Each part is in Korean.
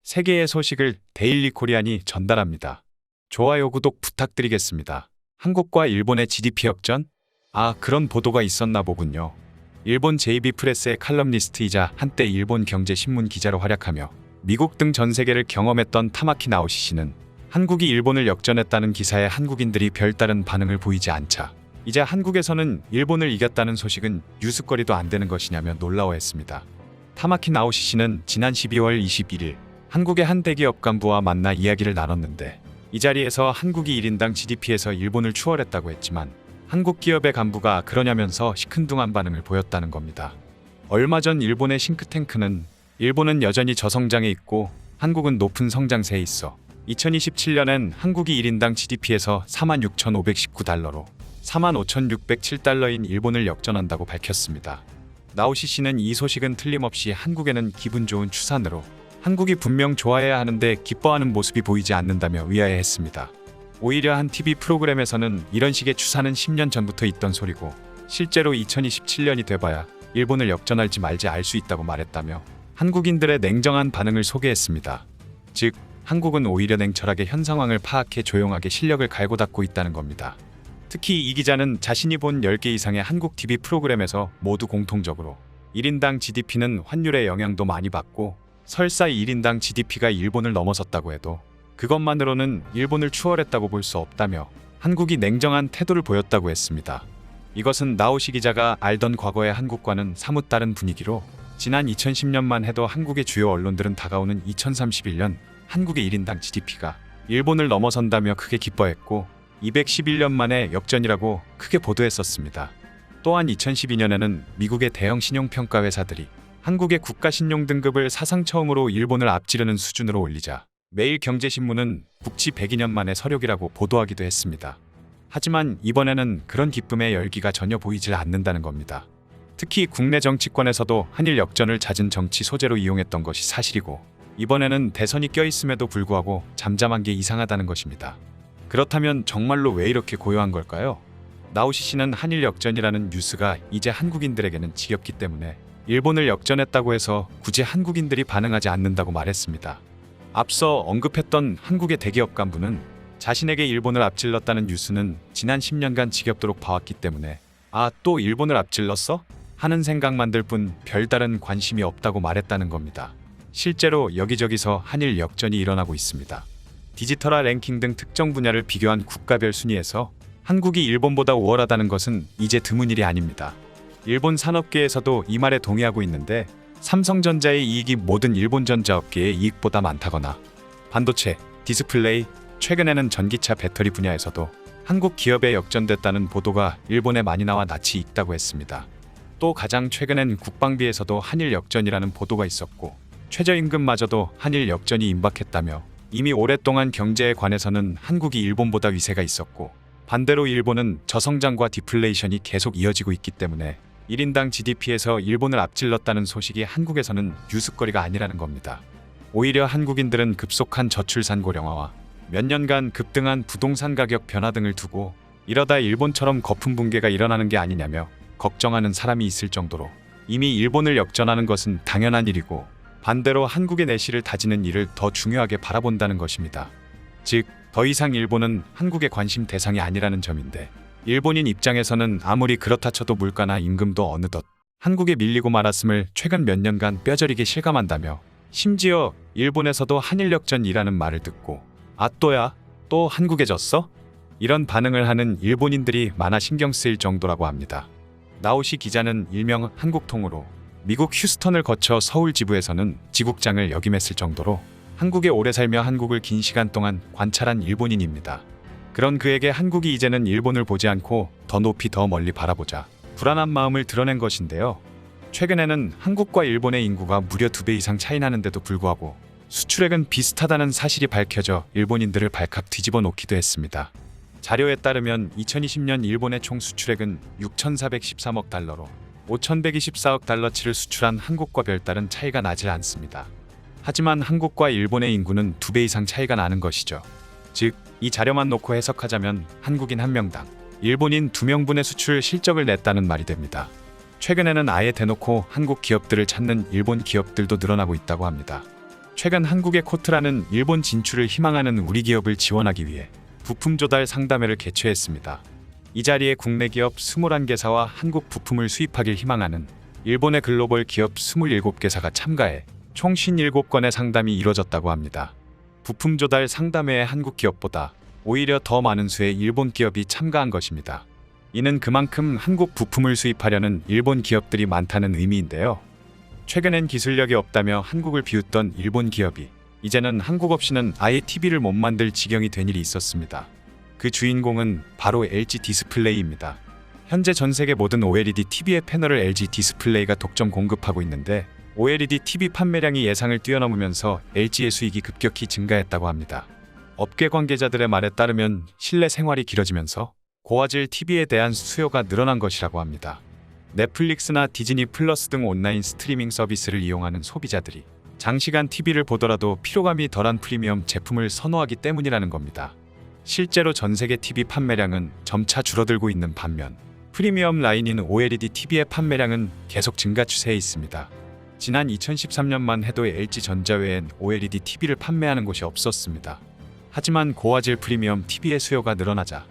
세계의 소식을 데일리 코리안이 전달합니다. 좋아요, 구독 부탁드리겠습니다. 한국과 일본의 GDP 역전? 아, 그런 보도가 있었나 보군요. 일본 JB 프레스의 칼럼니스트이자 한때 일본 경제신문 기자로 활약하며 미국 등 전 세계를 경험했던 타마키 나오시 씨는 한국이 일본을 역전했다는 기사에 한국인들이 별다른 반응을 보이지 않자 이제 한국에서는 일본을 이겼다는 소식은 뉴스거리도 안 되는 것이냐며 놀라워했습니다. 타마키 나오시 씨는 지난 12월 21일 한국의 한 대기업 간부와 만나 이야기를 나눴는데 이 자리에서 한국이 1인당 GDP에서 일본을 추월했다고 했지만 한국 기업의 간부가 그러냐면서 시큰둥한 반응을 보였다는 겁니다. 얼마 전 일본의 싱크탱크는 일본은 여전히 저성장에 있고 한국은 높은 성장세에 있어 2027년엔 한국이 1인당 GDP에서 46,519달러로 45,607달러인 일본을 역전한다고 밝혔습니다. 나오시 씨는 이 소식은 틀림없이 한국에는 기분 좋은 추산으로 한국이 분명 좋아해야 하는데 기뻐하는 모습이 보이지 않는다며 의아해했습니다. 오히려 한 TV 프로그램에서는 이런 식의 추산은 10년 전부터 있던 소리고 실제로 2027년이 돼봐야 일본을 역전할지 말지 알 수 있다고 말했다며 한국인들의 냉정한 반응을 소개했습니다. 즉, 한국은 오히려 냉철하게 현 상황을 파악해 조용하게 실력을 갈고 닦고 있다는 겁니다. 특히 이 기자는 자신이 본 10개 이상의 한국 TV 프로그램에서 모두 공통적으로 1인당 GDP는 환율의 영향도 많이 받고 설사 1인당 GDP가 일본을 넘어섰다고 해도 그것만으로는 일본을 추월했다고 볼 수 없다며 한국이 냉정한 태도를 보였다고 했습니다. 이것은 나오시 기자가 알던 과거의 한국과는 사뭇 다른 분위기로 지난 2010년만 해도 한국의 주요 언론들은 다가오는 2031년 한국의 1인당 GDP가 일본을 넘어선다며 크게 기뻐했고 211년 만에 역전이라고 크게 보도했었습니다. 또한 2012년에는 미국의 대형 신용평가 회사들이 한국의 국가신용 등급을 사상 처음으로 일본을 앞지르는 수준으로 올리자 매일경제신문은 국지 102년 만에 서력이라고 보도하기도 했습니다. 하지만 이번에는 그런 기쁨의 열기가 전혀 보이질 않는다는 겁니다. 특히 국내 정치권에서도 한일 역전을 잦은 정치 소재로 이용했던 것이 사실이고 이번에는 대선이 껴있음에도 불구하고 잠잠한 게 이상하다는 것입니다. 그렇다면 정말로 왜 이렇게 고요한 걸까요? 나오시 씨는 한일 역전이라는 뉴스가 이제 한국인들에게는 지겹기 때문에 일본을 역전했다고 해서 굳이 한국인들이 반응하지 않는다고 말했습니다. 앞서 언급했던 한국의 대기업 간부는 자신에게 일본을 앞질렀다는 뉴스는 지난 10년간 지겹도록 봐왔기 때문에 아, 또 일본을 앞질렀어? 하는 생각만 들 뿐 별다른 관심이 없다고 말했다는 겁니다. 실제로 여기저기서 한일 역전이 일어나고 있습니다. 디지털화 랭킹 등 특정 분야를 비교한 국가별 순위에서 한국이 일본보다 우월하다는 것은 이제 드문 일이 아닙니다. 일본 산업계에서도 이 말에 동의하고 있는데 삼성전자의 이익이 모든 일본 전자업계의 이익보다 많다거나 반도체, 디스플레이, 최근에는 전기차 배터리 분야에서도 한국 기업에 역전됐다는 보도가 일본에 많이 나와 낯이 익다고 했습니다. 또 가장 최근엔 국방비에서도 한일 역전이라는 보도가 있었고 최저임금마저도 한일 역전이 임박했다며 이미 오랫동안 경제에 관해서는 한국이 일본보다 위세가 있었고 반대로 일본은 저성장과 디플레이션이 계속 이어지고 있기 때문에 1인당 GDP에서 일본을 앞질렀다는 소식이 한국에서는 뉴스거리가 아니라는 겁니다. 오히려 한국인들은 급속한 저출산 고령화와 몇 년간 급등한 부동산 가격 변화 등을 두고 이러다 일본처럼 거품 붕괴가 일어나는 게 아니냐며 걱정하는 사람이 있을 정도로 이미 일본을 역전하는 것은 당연한 일이고 반대로 한국의 내실을 다지는 일을 더 중요하게 바라본다는 것입니다. 즉, 더 이상 일본은 한국의 관심 대상이 아니라는 점인데 일본인 입장에서는 아무리 그렇다 쳐도 물가나 임금도 어느덧 한국에 밀리고 말았음을 최근 몇 년간 뼈저리게 실감한다며 심지어 일본에서도 한일역전이라는 말을 듣고 아, 또야? 또 한국에 졌어? 이런 반응을 하는 일본인들이 많아 신경 쓰일 정도라고 합니다. 나오시 기자는 일명 한국통으로 미국 휴스턴을 거쳐 서울 지부에서는 지국장을 역임했을 정도로 한국에 오래 살며 한국을 긴 시간 동안 관찰한 일본인입니다. 그런 그에게 한국이 이제는 일본을 보지 않고 더 높이 더 멀리 바라보자 불안한 마음을 드러낸 것인데요. 최근에는 한국과 일본의 인구가 무려 2배 이상 차이 나는데도 불구하고 수출액은 비슷하다는 사실이 밝혀져 일본인들을 발칵 뒤집어 놓기도 했습니다. 자료에 따르면 2020년 일본의 총 수출액은 6,413억 달러로 5,124억 달러치를 수출한 한국과 별다른 차이가 나질 않습니다. 하지만 한국과 일본의 인구는 2배 이상 차이가 나는 것이죠. 즉, 이 자료만 놓고 해석하자면 한국인 1명당 일본인 2명분의 수출 실적을 냈다는 말이 됩니다. 최근에는 아예 대놓고 한국 기업들을 찾는 일본 기업들도 늘어나고 있다고 합니다. 최근 한국의 코트라는 일본 진출을 희망하는 우리 기업을 지원하기 위해 부품 조달 상담회를 개최했습니다. 이 자리에 국내 기업 21개사와 한국 부품을 수입하길 희망하는 일본의 글로벌 기업 27개사가 참가해 총 57건의 상담이 이뤄졌다고 합니다. 부품 조달 상담회에 한국 기업보다 오히려 더 많은 수의 일본 기업이 참가한 것입니다. 이는 그만큼 한국 부품을 수입하려는 일본 기업들이 많다는 의미인데요. 최근엔 기술력이 없다며 한국을 비웃던 일본 기업이 이제는 한국 없이는 아예 TV를 못 만들 지경이 된 일이 있었습니다. 그 주인공은 바로 LG 디스플레이입니다. 현재 전 세계 모든 OLED TV의 패널을 LG 디스플레이가 독점 공급하고 있는데 OLED TV 판매량이 예상을 뛰어넘으면서 LG의 수익이 급격히 증가했다고 합니다. 업계 관계자들의 말에 따르면 실내 생활이 길어지면서 고화질 TV에 대한 수요가 늘어난 것이라고 합니다. 넷플릭스나 디즈니 플러스 등 온라인 스트리밍 서비스를 이용하는 소비자들이 장시간 TV를 보더라도 피로감이 덜한 프리미엄 제품을 선호하기 때문이라는 겁니다. 실제로 전 세계 TV 판매량은 점차 줄어들고 있는 반면 프리미엄 라인인 OLED TV의 판매량은 계속 증가 추세에 있습니다. 지난 2013년만 해도 LG전자 외엔 OLED TV를 판매하는 곳이 없었습니다. 하지만 고화질 프리미엄 TV의 수요가 늘어나자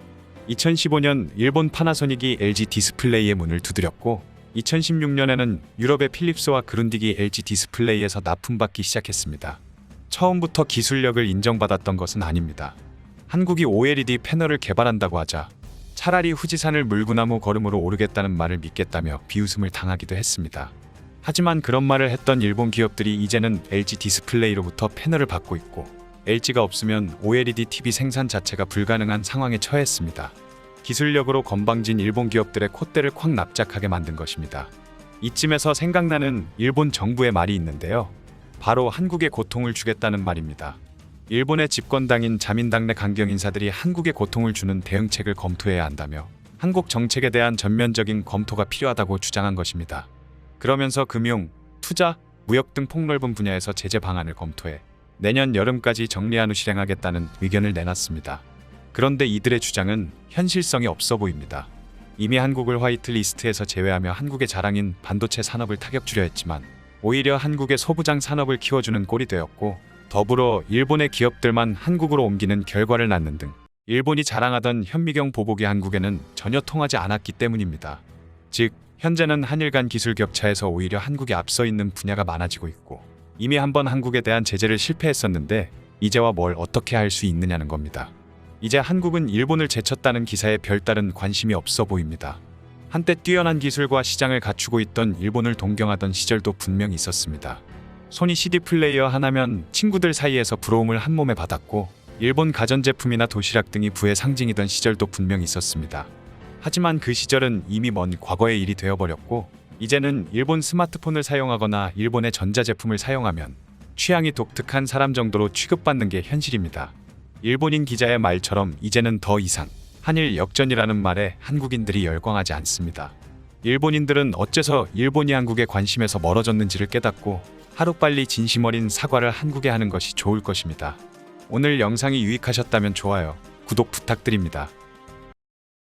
2015년 일본 파나소닉이 LG 디스플레이의 문을 두드렸고 2016년에는 유럽의 필립스와 그룬딕이 LG 디스플레이에서 납품받기 시작했습니다. 처음부터 기술력을 인정받았던 것은 아닙니다. 한국이 OLED 패널을 개발한다고 하자 차라리 후지산을 물구나무 걸음으로 오르겠다는 말을 믿겠다며 비웃음을 당하기도 했습니다. 하지만 그런 말을 했던 일본 기업들이 이제는 LG 디스플레이로부터 패널을 받고 있고 LG가 없으면 OLED TV 생산 자체가 불가능한 상황에 처했습니다. 기술력으로 건방진 일본 기업들의 콧대를 콱 납작하게 만든 것입니다. 이쯤에서 생각나는 일본 정부의 말이 있는데요. 바로 한국에 고통을 주겠다는 말입니다. 일본의 집권당인 자민당 내 강경 인사들이 한국에 고통을 주는 대응책을 검토해야 한다며 한국 정책에 대한 전면적인 검토가 필요하다고 주장한 것입니다. 그러면서 금융, 투자, 무역 등 폭넓은 분야에서 제재 방안을 검토해 내년 여름까지 정리한 후 실행하겠다는 의견을 내놨습니다. 그런데 이들의 주장은 현실성이 없어 보입니다. 이미 한국을 화이트리스트에서 제외하며 한국의 자랑인 반도체 산업을 타격 주려 했지만 오히려 한국의 소부장 산업을 키워주는 꼴이 되었고 더불어 일본의 기업들만 한국으로 옮기는 결과를 낳는 등 일본이 자랑하던 현미경 보복이 한국에는 전혀 통하지 않았기 때문입니다. 즉 현재는 한일 간 기술 격차에서 오히려 한국이 앞서 있는 분야가 많아지고 있고 이미 한번 한국에 대한 제재를 실패했었는데 이제와 뭘 어떻게 할 수 있느냐는 겁니다. 이제 한국은 일본을 제쳤다는 기사에 별다른 관심이 없어 보입니다. 한때 뛰어난 기술과 시장을 갖추고 있던 일본을 동경하던 시절도 분명히 있었습니다. 소니 CD 플레이어 하나면 친구들 사이에서 부러움을 한 몸에 받았고 일본 가전제품이나 도시락 등이 부의 상징이던 시절도 분명히 있었습니다. 하지만 그 시절은 이미 먼 과거의 일이 되어버렸고 이제는 일본 스마트폰을 사용하거나 일본의 전자제품을 사용하면 취향이 독특한 사람 정도로 취급받는 게 현실입니다. 일본인 기자의 말처럼 이제는 더 이상 한일 역전이라는 말에 한국인들이 열광하지 않습니다. 일본인들은 어째서 일본이 한국의 관심에서 멀어졌는지를 깨닫고 하루빨리 진심 어린 사과를 한국에 하는 것이 좋을 것입니다. 오늘 영상이 유익하셨다면 좋아요, 구독 부탁드립니다.